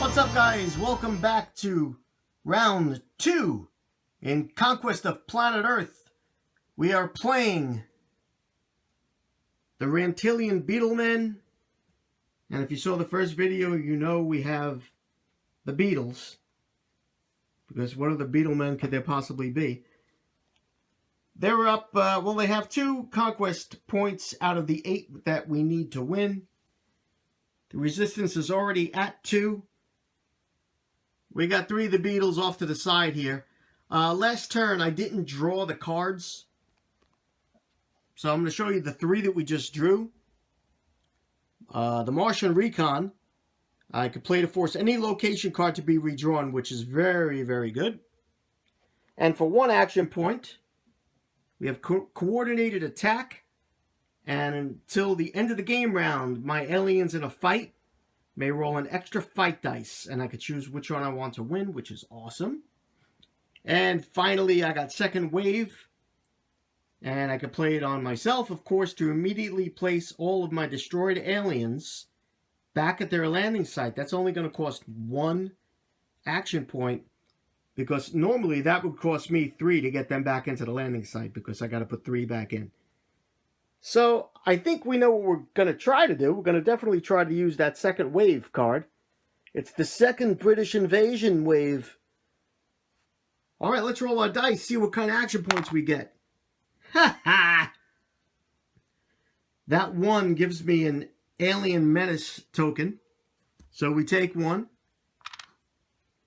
What's up, guys? Welcome back to round 2 in Conquest of Planet Earth. We are playing the Rantillion Beetlemen. And if you saw the first video, you know we have the Beatles. Because what other Beetlemen could there possibly be? They're up, well, they have 2 Conquest points out of the 8 that we need to win. The resistance is already at 2. We got 3 of the Beatles off to the side here. Last turn, I didn't draw the cards. So I'm going to show you the 3 that we just drew. The Martian Recon. I could play to force any location card to be redrawn, which is very, very good. And for 1 action point, we have coordinated attack. And until the end of the game round, my aliens in a fight may roll an extra fight dice, and I could choose which one I want to win, which is awesome. And finally, I got second wave, and I could play it on myself, of course, to immediately place all of my destroyed aliens back at their landing site. That's only going to cost 1 action point, because normally that would cost me 3 to get them back into the landing site, because I got to put 3 back in. So, I think we know what we're going to try to do. We're going to definitely try to use that second wave card. It's the second British invasion wave. Alright, let's roll our dice, see what kind of action points we get. Ha ha! That 1 gives me an alien menace token. So we take 1.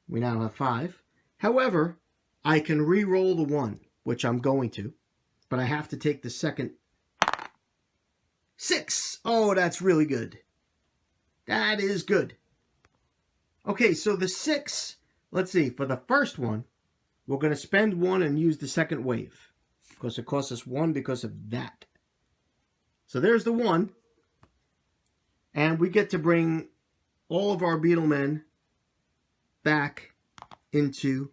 We now have 5. However, I can re-roll the 1, which I'm going to. But I have to take the second 6. Oh, that's really good. That is good. Okay, so the 6, let's see, for the first one, we're going to spend 1 and use the second wave. Because it costs us 1 because of that. So there's the 1. And we get to bring all of our Beetlemen back into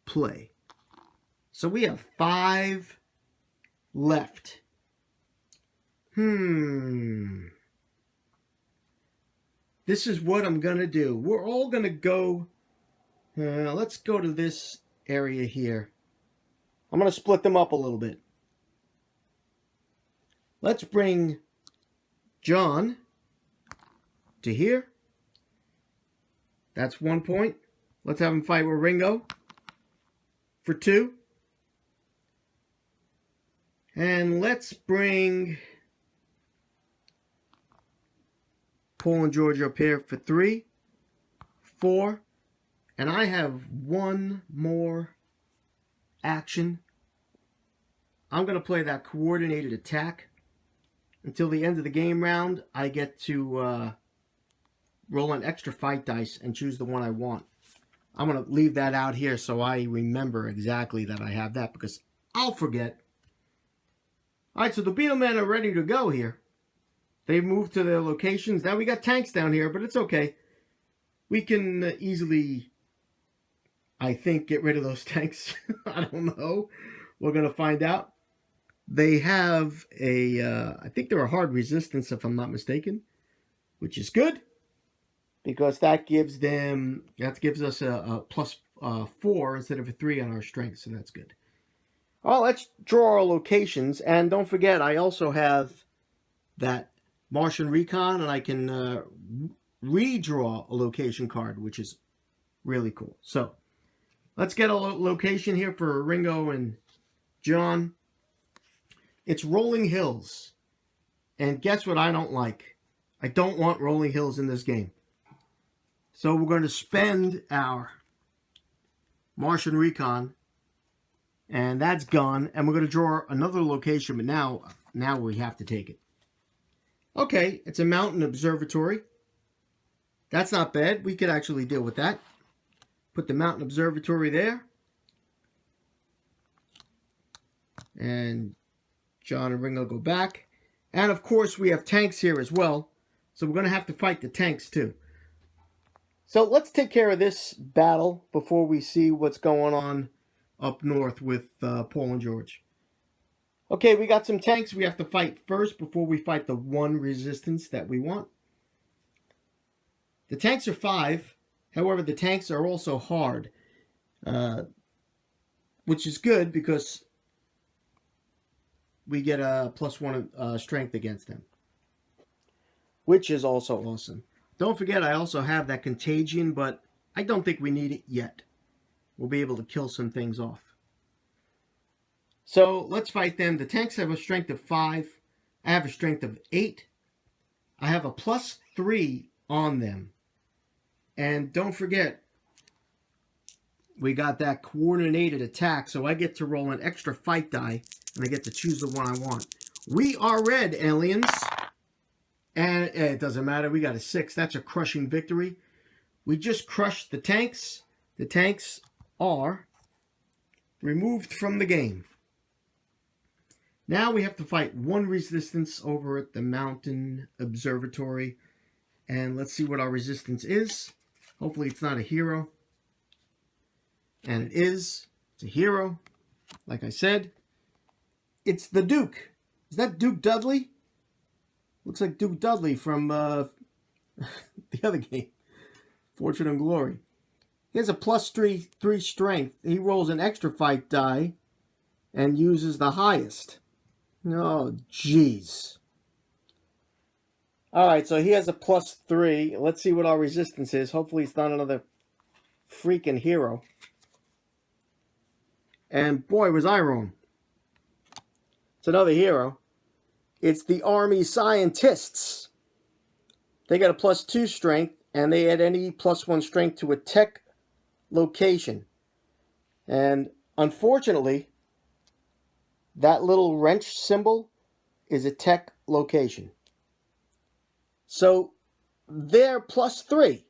play. So we have 5 left. This is what I'm going to do. We're all going to go... let's go to this area here. I'm going to split them up a little bit. Let's bring John to here. That's 1 point. Let's have him fight with Ringo for 2. And let's bring Paul and George up here for 3, 4, and I have 1 more action. I'm going to play that coordinated attack. Until the end of the game round, I get to roll an extra fight dice and choose the one I want. I'm going to leave that out here so I remember exactly that I have that, because I'll forget. Alright, so the Beetlemen are ready to go here. They've moved to their locations. Now we got tanks down here, but it's okay. We can easily, I think, get rid of those tanks. I don't know. We're going to find out. They have a, I think they're a hard resistance if I'm not mistaken, which is good. Because that gives them, that gives us a plus 4 instead of a 3 on our strength, so that's good. Well, let's draw our locations, and don't forget, I also have that Martian Recon, and I can redraw a location card, which is really cool. So, let's get a location here for Ringo and John. It's rolling hills. And guess what I don't like? I don't want rolling hills in this game. So we're going to spend our Martian Recon. And that's gone. And we're going to draw another location, but now we have to take it. Okay, it's a mountain observatory. That's not bad. We could actually deal with that. Put the mountain observatory there. And John and Ringo go back. And of course we have tanks here as well. So we're going to have to fight the tanks too. So let's take care of this battle before we see what's going on up north with Paul and George. Okay, we got some tanks we have to fight first before we fight the 1 resistance that we want. The tanks are 5. However, the tanks are also hard, which is good because we get a +1 strength against them, which is also awesome. Don't forget, I also have that contagion, but I don't think we need it yet. We'll be able to kill some things off. So let's fight them. The tanks have a strength of 5. I have a strength of 8. I have a +3 on them. And don't forget, we got that coordinated attack, so I get to roll an extra fight die, and I get to choose the one I want. We are red, aliens. And it doesn't matter. We got a 6. That's a crushing victory. We just crushed the tanks. The tanks are removed from the game. Now we have to fight one resistance over at the Mountain Observatory. And let's see what our resistance is. Hopefully it's not a hero. And it is. It's a hero. Like I said. It's the Duke. Is that Duke Dudley? Looks like Duke Dudley from the other game. Fortune and Glory. He has a +3 strength. He rolls an extra fight die and uses the highest. Oh, jeez. Alright, so he has a +3. Let's see what our resistance is. Hopefully it's not another freaking hero. And boy, was I wrong. It's another hero. It's the Army Scientists. They got a +2 strength, and they add any +1 strength to a tech location. And unfortunately, that little wrench symbol is a tech location. So they're +3.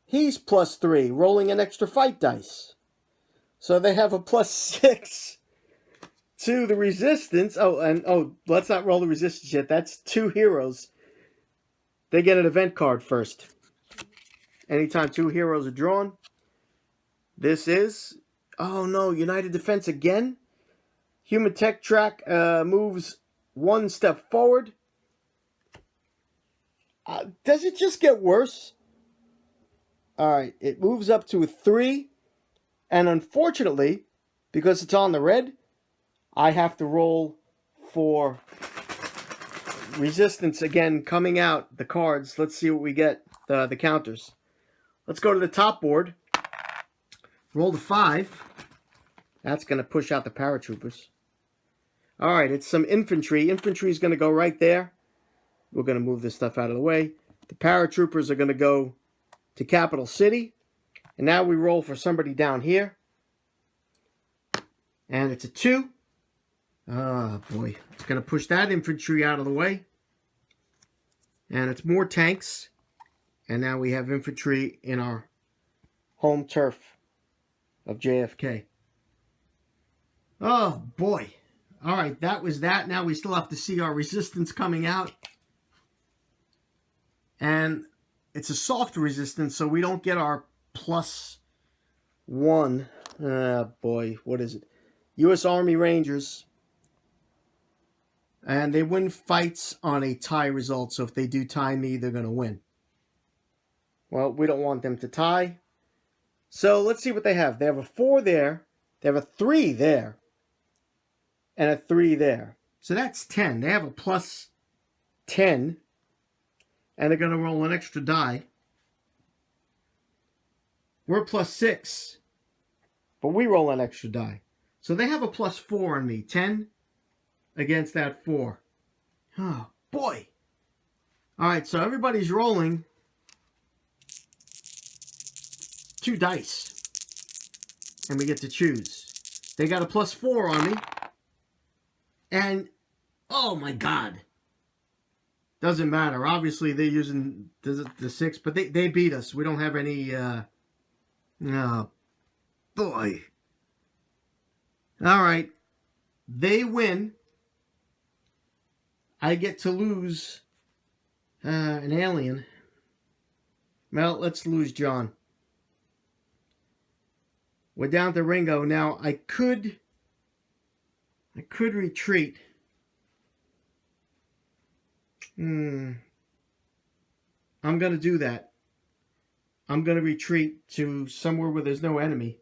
He's +3, rolling an extra fight dice. So they have a +6 to the resistance. Let's not roll the resistance yet. That's 2 heroes. They get an event card first. Anytime 2 heroes are drawn. This is... Oh no, United Defense again? Human Tech Track moves 1 step forward. Does it just get worse? Alright, it moves up to a 3. And unfortunately, because it's on the red, I have to roll for resistance again coming out. The cards. Let's see what we get. The counters. Let's go to the top board. Roll the 5. That's going to push out the paratroopers. Alright, it's some infantry. Infantry is going to go right there. We're going to move this stuff out of the way. The paratroopers are going to go to Capital City. And now we roll for somebody down here. And it's a 2. Oh boy. It's going to push that infantry out of the way. And it's more tanks. And now we have infantry in our home turf of JFK. Oh boy. Alright, that was that. Now we still have to see our resistance coming out. And it's a soft resistance, so we don't get our +1. Boy, what is it? U.S. Army Rangers. And they win fights on a tie result, so if they do tie me, they're going to win. Well, we don't want them to tie. So let's see what they have. They have a 4 there. They have a 3 there. And a 3 there. So that's 10. They have a +10. And they're going to roll an extra die. We're +6. But we roll an extra die. So they have a +4 on me. 10 against that 4. Oh, boy. Alright, so everybody's rolling 2 dice. And we get to choose. They got a +4 on me. And, oh my God. Doesn't matter. Obviously, they're using the 6, but they beat us. We don't have any, oh, boy. All right. They win. I get to lose an alien. Well, let's lose John. We're down to Ringo. Now, I could retreat. I'm going to do that. I'm going to retreat to somewhere where there's no enemy.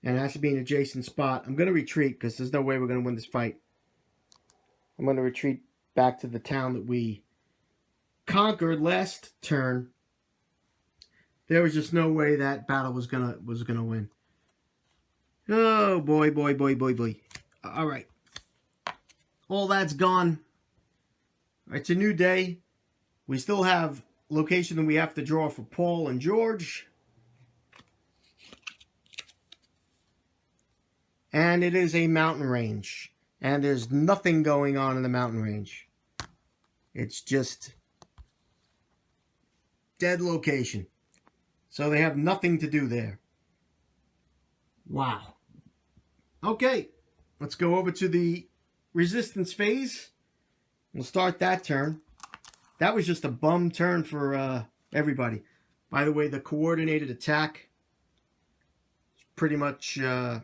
And it has to be an adjacent spot. I'm going to retreat because there's no way we're going to win this fight. I'm going to retreat back to the town that we conquered last turn. There was just no way that battle was gonna win. Oh boy, boy, boy, boy, boy. All right. All that's gone. It's a new day. We still have location that we have to draw for Paul and George. And it is a mountain range. And there's nothing going on in the mountain range. It's just dead location. So they have nothing to do there. Wow. Okay. Let's go over to the resistance phase. We'll start that turn. That was just a bum turn for everybody. By the way, the coordinated attack is pretty much, well,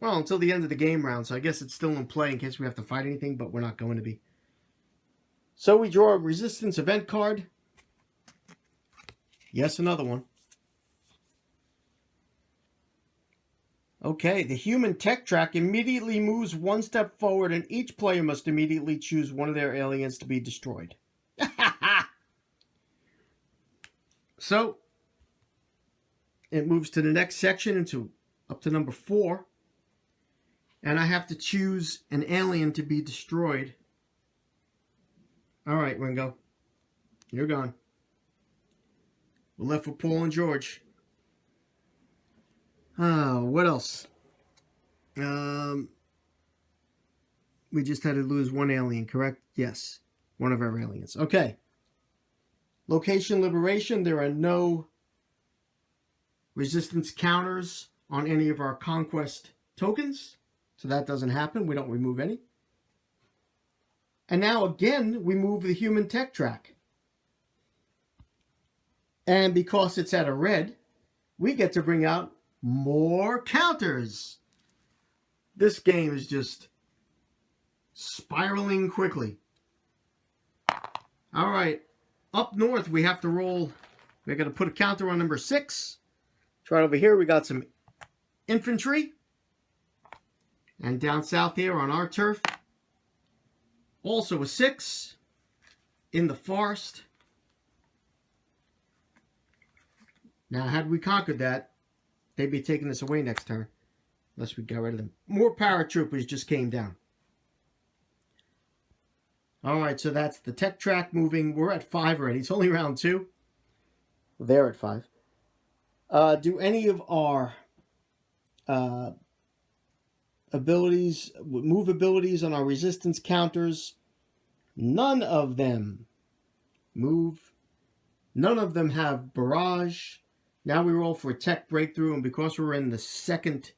until the end of the game round. So I guess it's still in play in case we have to fight anything, but we're not going to be. So we draw a resistance event card. Yes, another one. Okay, the human tech track immediately moves one step forward and each player must immediately choose one of their aliens to be destroyed. So, it moves to the next section up to number 4. And I have to choose an alien to be destroyed. Alright, Ringo. You're gone. We're left with Paul and George. What else? We just had to lose one alien, correct? Yes. One of our aliens. Okay. Location liberation. There are no resistance counters on any of our conquest tokens. So that doesn't happen. We don't remove any. And now again, we move the human tech track. And because it's at a red, we get to bring out more counters. This game is just spiraling quickly. All right. Up north, we have to roll. We're going to put a counter on number 6. Right over here, we got some infantry. And down south here on our turf, also a 6 in the forest. Now, had we conquered that, they'd be taking this away next turn. Unless we got rid of them. More paratroopers just came down. Alright, so that's the tech track moving. We're at 5 already. It's only round 2. They're at 5. Do any of our abilities, move abilities on our resistance counters? None of them move. None of them have barrage. Now we roll for a tech breakthrough, and because we're in the second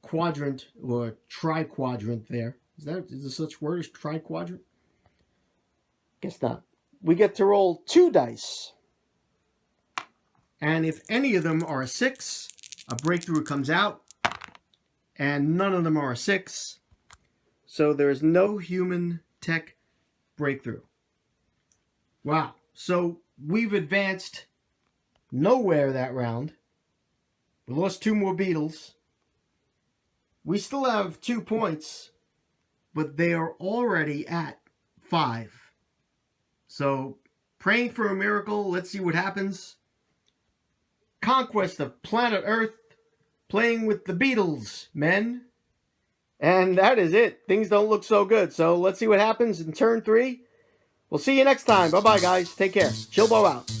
quadrant, or tri-quadrant there. Is there such word as tri-quadrant? Guess not. We get to roll 2 dice. And if any of them are a 6, a breakthrough comes out. And none of them are a 6. So there is no human tech breakthrough. Wow. So we've advanced nowhere that round. We lost 2 more Beetles. We still have 2 points, but they are already at 5. So, praying for a miracle. Let's see what happens. Conquest of planet Earth. Playing with the Beetles, men. And that is it. Things don't look so good. So, let's see what happens in turn 3. We'll see you next time. Bye-bye, guys. Take care. Chillbo out.